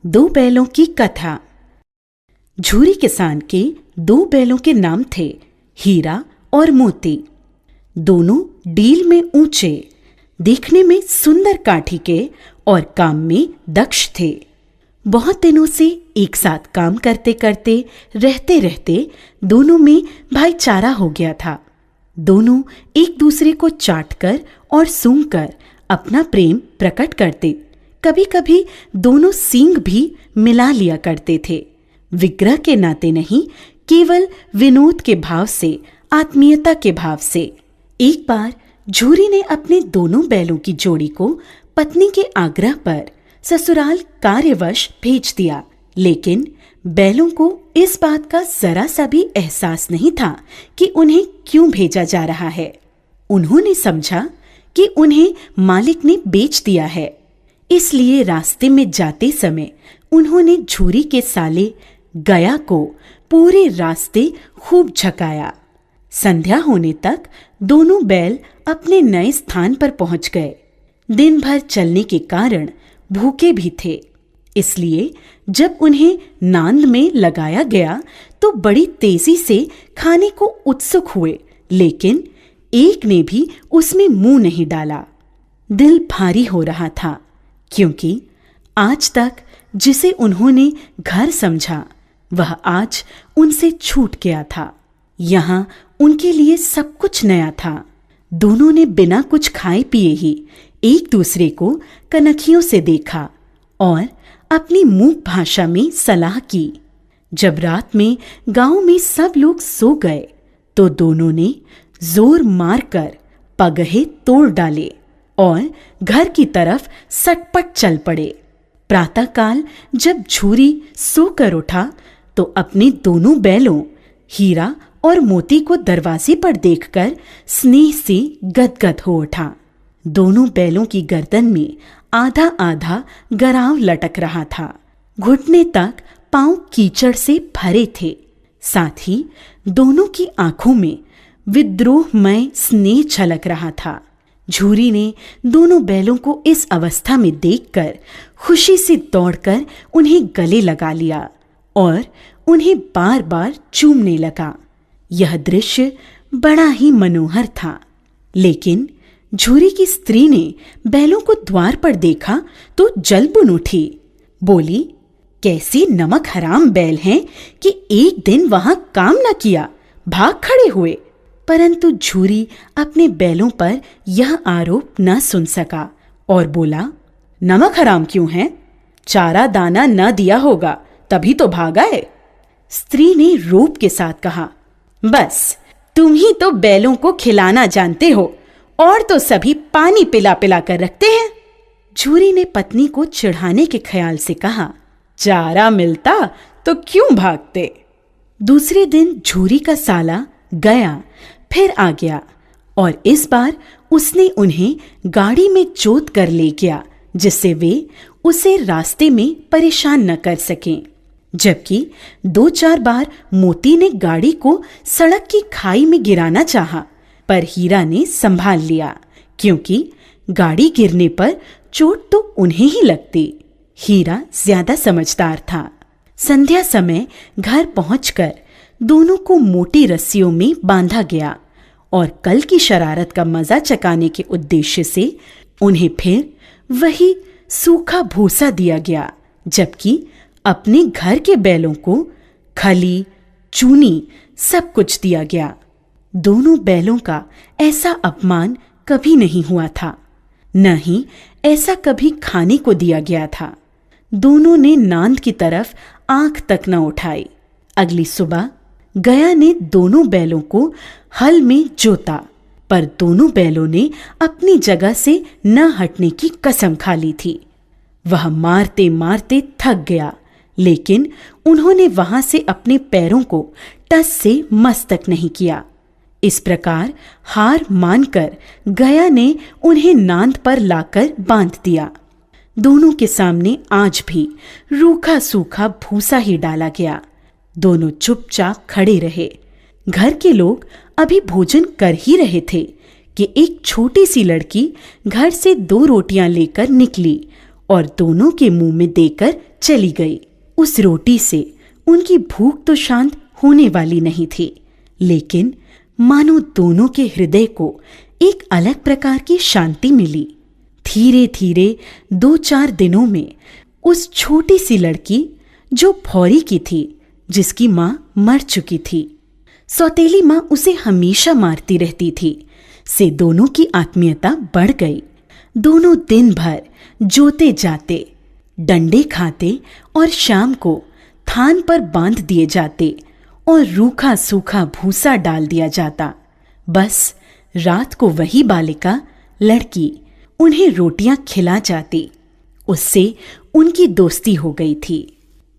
दो बैलों की कथा। झूरी किसान के दो बैलों के नाम थे हीरा और मोती। दोनों डील में ऊंचे, देखने में सुंदर काठी के और काम में दक्ष थे। बहुत दिनों से एक साथ काम करते करते रहते रहते दोनों में भाईचारा हो गया था। दोनों एक दूसरे को चाटकर और सूंघकर अपना प्रेम प्रकट करते। कभी कभी दोनों सींग भी मिला लिया करते थे, विग्रह के नाते नहीं, केवल विनोद के भाव से, आत्मीयता के भाव से। एक बार झूरी ने अपने दोनों बैलों की जोड़ी को पत्नी के आग्रह पर ससुराल कार्यवश भेज दिया, लेकिन बैलों को इस बात का जरा सा भी एहसास नहीं था कि उन्हें क्यों भेजा जा रहा है। उन्होंने समझा कि उन्हें मालिक ने बेच दिया है, इसलिए रास्ते में जाते समय उन्होंने झूरी के साले गया को पूरे रास्ते खूब झकाया। संध्या होने तक दोनों बैल अपने नए स्थान पर पहुंच गए। दिन भर चलने के कारण भूखे भी थे, इसलिए जब उन्हें नांद में लगाया गया तो बड़ी तेजी से खाने को उत्सुक हुए, लेकिन एक ने भी उसमें मुंह नहीं डाला। दिल भारी हो रहा था, क्योंकि आज तक जिसे उन्होंने घर समझा वह आज उनसे छूट गया था। यहाँ उनके लिए सब कुछ नया था। दोनों ने बिना कुछ खाए पिए ही एक दूसरे को कनखियों से देखा और अपनी मूक भाषा में सलाह की। जब रात में गांव में सब लोग सो गए तो दोनों ने जोर मारकर पगहे तोड़ डाले और घर की तरफ सटपट चल पड़े। प्रातःकाल जब झूरी सोकर उठा तो अपने दोनों बैलों हीरा और मोती को दरवाजे पर देखकर स्नेह से गदगद हो उठा। दोनों बैलों की गर्दन में आधा आधा गराव लटक रहा था। घुटने तक पांव कीचड़ से भरे थे। साथ ही दोनों की आंखों में विद्रोहमय स्नेह छलक रहा था। झूरी ने दोनों बैलों को इस अवस्था में देखकर खुशी से दौड़कर उन्हें गले लगा लिया और उन्हें बार बार चूमने लगा। यह दृश्य बड़ा ही मनोहर था, लेकिन झूरी की स्त्री ने बैलों को द्वार पर देखा तो जल बुन उठी। बोली, कैसी नमक हराम बैल हैं कि एक दिन वहां काम न किया, भाग खड़े हुए। परंतु झूरी अपने बैलों पर यह आरोप न सुन सका और बोला, नमक हराम क्यों है? चारा दाना न दिया होगा, तभी तो भाग आए। स्त्री ने रोब के साथ कहा, बस तुम ही तो बैलों को खिलाना जानते हो, और तो सभी पानी पिला पिला कर रखते हैं। झूरी ने पत्नी को चिढ़ाने के ख्याल से कहा, चारा मिलता तो क्यों भागते। दूसरे दिन झूरी का साला गया फिर आ गया और इस बार उसने उन्हें गाड़ी में जोत कर ले गया, जिससे वे उसे रास्ते में परेशान न कर सकें। जबकि 2-4 बार मोती ने गाड़ी को सड़क की खाई में गिराना चाहा, पर हीरा ने संभाल लिया, क्योंकि गाड़ी गिरने पर चोट तो उन्हें ही लगती। हीरा ज्यादा समझदार था। संध्या समय घर पहुंचकर दोनों को मोटी रस्सियों में बांधा गया और कल की शरारत का मजा चकाने के उद्देश्य से उन्हें फिर वही सूखा भूसा दिया गया, जबकि अपने घर के बैलों को खली, चूनी सब कुछ दिया गया। दोनों बैलों का ऐसा अपमान कभी नहीं हुआ था, न ही ऐसा कभी खाने को दिया गया था। दोनों ने नांद की तरफ आंख तक न उठाई। अगली सुबह गया ने दोनों बैलों को हल में जोता, पर दोनों बैलों ने अपनी जगह से न हटने की कसम खा ली थी। वह मारते मारते थक गया, लेकिन उन्होंने वहां से अपने पैरों को टस से मस तक नहीं किया। इस प्रकार हार मानकर गया ने उन्हें नांद पर लाकर बांध दिया। दोनों के सामने आज भी रूखा सूखा भूसा ही डाला गया। दोनों चुपचाप खड़े रहे। घर के लोग अभी भोजन कर ही रहे थे कि एक छोटी सी लड़की घर से 2 रोटियां लेकर निकली और दोनों के मुंह में देकर चली गई। उस रोटी से उनकी भूख तो शांत होने वाली नहीं थी, लेकिन मानो दोनों के हृदय को एक अलग प्रकार की शांति मिली। धीरे धीरे 2-4 दिनों में उस छोटी सी लड़की जो भौरी की थी, जिसकी माँ मर चुकी थी, सौतेली माँ उसे हमेशा मारती रहती थी, से दोनों की आत्मीयता बढ़ गई। दोनों दिन भर जोते जाते, डंडे खाते और शाम को थान पर बांध दिए जाते और रूखा सूखा भूसा डाल दिया जाता। बस रात को वही बालिका लड़की उन्हें रोटियां खिला जाती। उससे उनकी दोस्ती हो गई थी।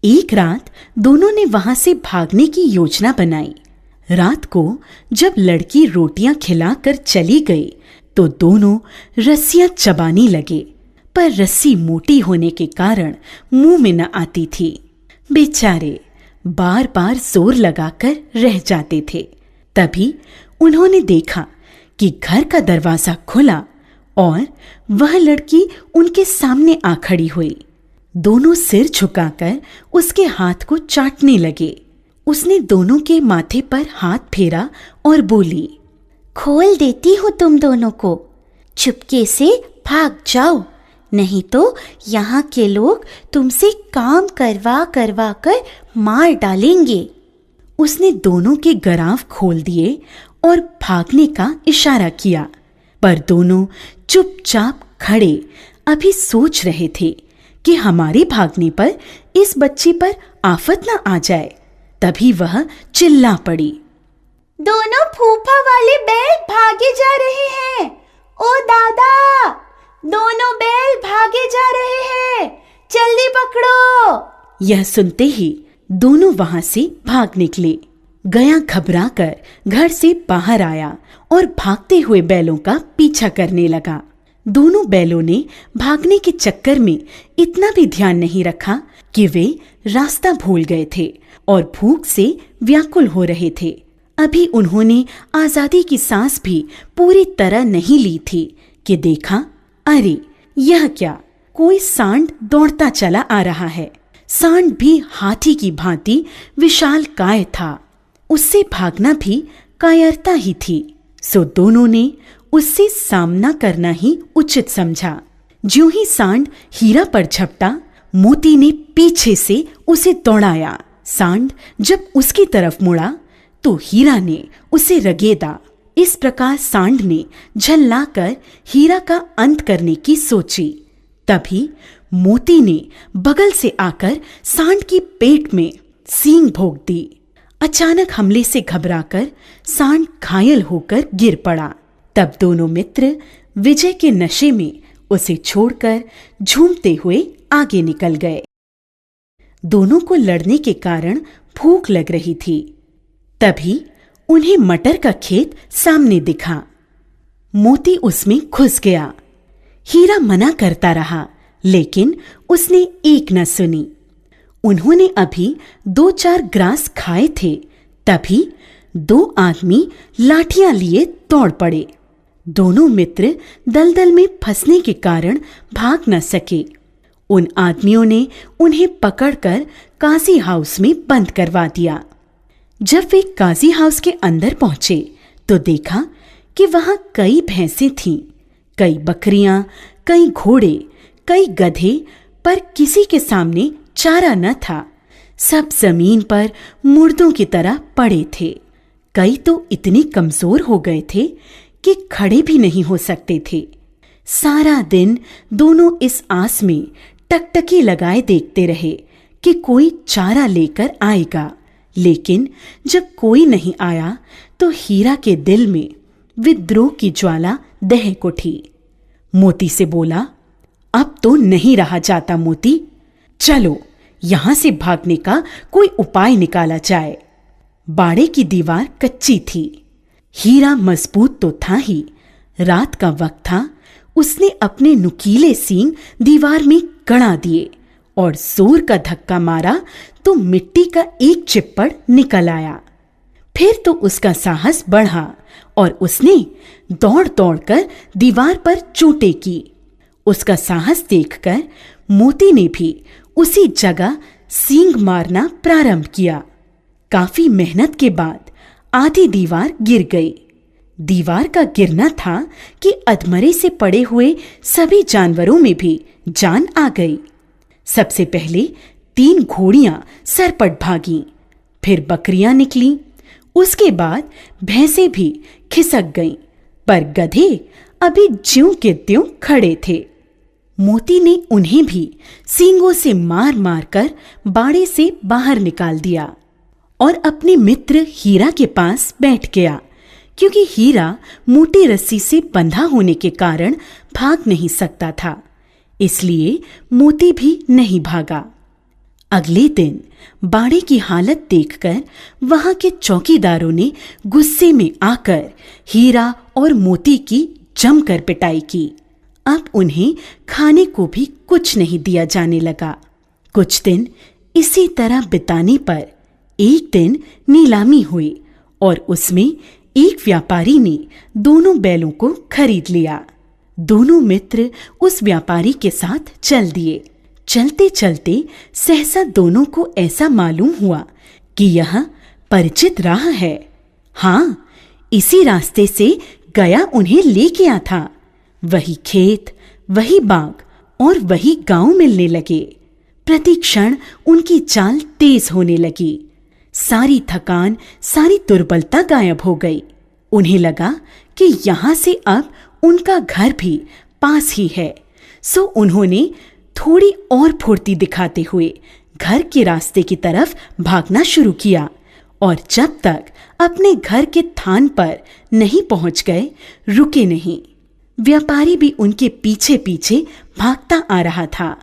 एक रात दोनों ने वहां से भागने की योजना बनाई। रात को जब लड़की रोटियां खिलाकर चली गई तो दोनों रस्सियां चबाने लगे, पर रस्सी मोटी होने के कारण मुंह में न आती थी। बेचारे बार बार जोर लगाकर रह जाते थे। तभी उन्होंने देखा कि घर का दरवाजा खुला और वह लड़की उनके सामने आ खड़ी हुई। दोनों सिर झुकाकर उसके हाथ को चाटने लगे। उसने दोनों के माथे पर हाथ फेरा और बोली, खोल देती हूँ तुम दोनों को, चुपके से भाग जाओ, नहीं तो यहाँ के लोग तुमसे काम करवा करवा कर मार डालेंगे। उसने दोनों के गराव खोल दिए और भागने का इशारा किया, पर दोनों चुपचाप खड़े अभी सोच रहे थे कि हमारे भागने पर इस बच्ची पर आफत न आ जाए। तभी वह चिल्ला पड़ी, दोनों फूफा वाले बैल भागे जा रहे हैं। ओ दादा, दोनों बैल भागे जा रहे हैं, जल्दी पकड़ो। यह सुनते ही दोनों वहां से भाग निकले। गया घबराकर घर से बाहर आया और भागते हुए बैलों का पीछा करने लगा। दोनों बैलों ने भागने के चक्कर में इतना भी ध्यान नहीं रखा कि वे रास्ता भूल गए थे और भूख से व्याकुल हो रहे थे। अभी उन्होंने आजादी की सांस भी पूरी तरह नहीं ली थी कि देखा, अरे यह क्या, कोई सांड दौड़ता चला आ रहा है। सांड भी हाथी की भांति विशालकाय था। उससे भागना भी कायरता ही थी। सो दोनों ने उससे सामना करना ही उचित समझा। ज्यों ही सांड हीरा पर झपटा, मोती ने पीछे से उसे दौड़ाया। सांड जब उसकी तरफ मुड़ा तो हीरा ने उसे रगेदा। इस प्रकार सांड ने झल्लाकर हीरा का अंत करने की सोची। तभी मोती ने बगल से आकर सांड की पेट में सींग भोंक दी। अचानक हमले से घबराकर सांड घायल होकर गिर पड़ा। तब दोनों मित्र विजय के नशे में उसे छोड़कर झूमते हुए आगे निकल गए। दोनों को लड़ने के कारण भूख लग रही थी। तभी उन्हें मटर का खेत सामने दिखा। मोती उसमें घुस गया। हीरा मना करता रहा, लेकिन उसने एक न सुनी। उन्होंने अभी 2-4 ग्रास खाए थे। तभी 2 आदमी लाठियां लिए दौड़ पड़े। दोनों मित्र दलदल में फंसने के कारण भाग न सके। उन आदमियों ने उन्हें पकड़कर काजी हाउस में बंद करवा दिया। जब वे काजी हाउस के अंदर पहुंचे तो देखा कि वहां कई भैंसें थीं, कई बकरियां, कई घोड़े, कई गधे, पर किसी के सामने चारा न था। सब जमीन पर मुर्दों की तरह पड़े थे। कई तो इतने कमजोर हो गए थे कि खड़े भी नहीं हो सकते थे। सारा दिन दोनों इस आस में टकटकी लगाए देखते रहे कि कोई चारा लेकर आएगा, लेकिन जब कोई नहीं आया तो हीरा के दिल में विद्रोह की ज्वाला दहक उठी। मोती से बोला, अब तो नहीं रहा जाता मोती, चलो यहां से भागने का कोई उपाय निकाला जाए। बाड़े की दीवार कच्ची थी। हीरा मजबूत तो था ही, रात का वक्त था। उसने अपने नुकीले सींग दीवार में गड़ा दिए और जोर का धक्का मारा तो मिट्टी का एक चिप्पड़ निकल आया। फिर तो उसका साहस बढ़ा और उसने दौड़ दौड़कर दीवार पर चोटें की। उसका साहस देखकर मोती ने भी उसी जगह सींग मारना प्रारंभ किया। काफी मेहनत के बाद आधी दीवार गिर गई। दीवार का गिरना था कि अधमरे से पड़े हुए सभी जानवरों में भी जान आ गई। सबसे पहले 3 घोड़ियां सरपट भागीं, फिर बकरियां निकलीं, उसके बाद भैंसें भी खिसक गईं, पर गधे अभी ज्यों के त्यों खड़े थे। मोती ने उन्हें भी सींगों से मार मार कर बाड़े से बाहर निकाल दिया और अपने मित्र हीरा के पास बैठ गया, क्योंकि हीरा मोटी रस्सी से बंधा होने के कारण भाग नहीं सकता था, इसलिए मोती भी नहीं भागा। अगले दिन बाड़े की हालत देखकर वहां के चौकीदारों ने गुस्से में आकर हीरा और मोती की जमकर पिटाई की। अब उन्हें खाने को भी कुछ नहीं दिया जाने लगा। कुछ दिन इसी तरह बिताने पर एक दिन नीलामी हुई और उसमें एक व्यापारी ने दोनों बैलों को खरीद लिया। दोनों मित्र उस व्यापारी के साथ चल दिए। चलते चलते सहसा दोनों को ऐसा मालूम हुआ कि यह परिचित राह है। हाँ, इसी रास्ते से गया उन्हें ले गया था। वही खेत, वही बाग और वही गांव मिलने लगे। प्रति क्षण उनकी चाल तेज होने लगी। सारी थकान, सारी दुर्बलता गायब हो गई। उन्हें लगा कि यहां से अब उनका घर भी पास ही है, सो उन्होंने थोड़ी और फुर्ती दिखाते हुए घर के रास्ते की तरफ भागना शुरू किया और जब तक अपने घर के थान पर नहीं पहुंच गए, रुके नहीं। व्यापारी भी उनके पीछे पीछे भागता आ रहा था।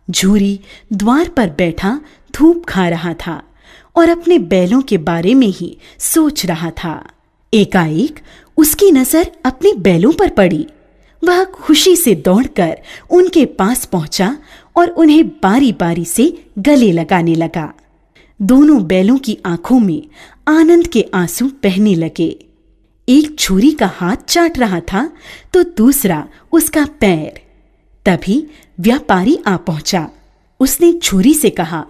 झूरी द्वार पर बैठा धूप खा रहा था और अपने बैलों के बारे में ही सोच रहा था। एकाएक उसकी नजर अपने बैलों पर पड़ी। वह खुशी से दौड़कर उनके पास पहुंचा और उन्हें बारी बारी से गले लगाने लगा। दोनों बैलों की आंखों में आनंद के आंसू बहने लगे। एक छुरी का हाथ चाट रहा था तो दूसरा उसका पैर। तभी व्यापारी आ पहुंचा। उसने छुरी से कहा,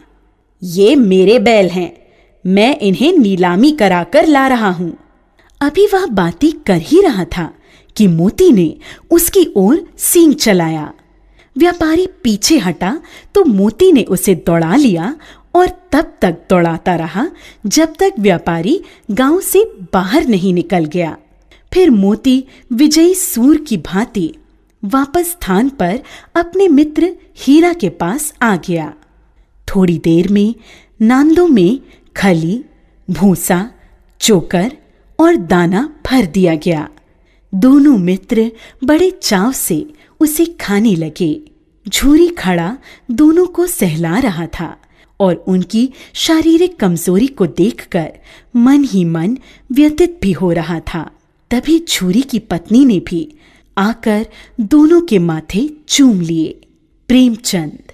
ये मेरे बैल हैं, मैं इन्हें नीलामी कराकर ला रहा हूं। अभी वह बातें कर ही रहा था कि मोती ने उसकी ओर सींग चलाया। व्यापारी पीछे हटा तो मोती ने उसे दौड़ा लिया और तब तक दौड़ाता रहा जब तक व्यापारी गांव से बाहर नहीं निकल गया। फिर मोती विजयी सूर की भांति वापस स्थान पर अपने मित्र हीरा के पास आ गया। थोड़ी देर में नांदों में खली, भूसा, चोकर और दाना भर दिया गया। दोनों मित्र बड़े चाव से उसे खाने लगे। झूरी खड़ा दोनों को सहला रहा था और उनकी शारीरिक कमजोरी को देखकर मन ही मन व्यथित भी हो रहा था। तभी झूरी की पत्नी ने भी आकर दोनों के माथे चूम लिए। प्रेमचंद।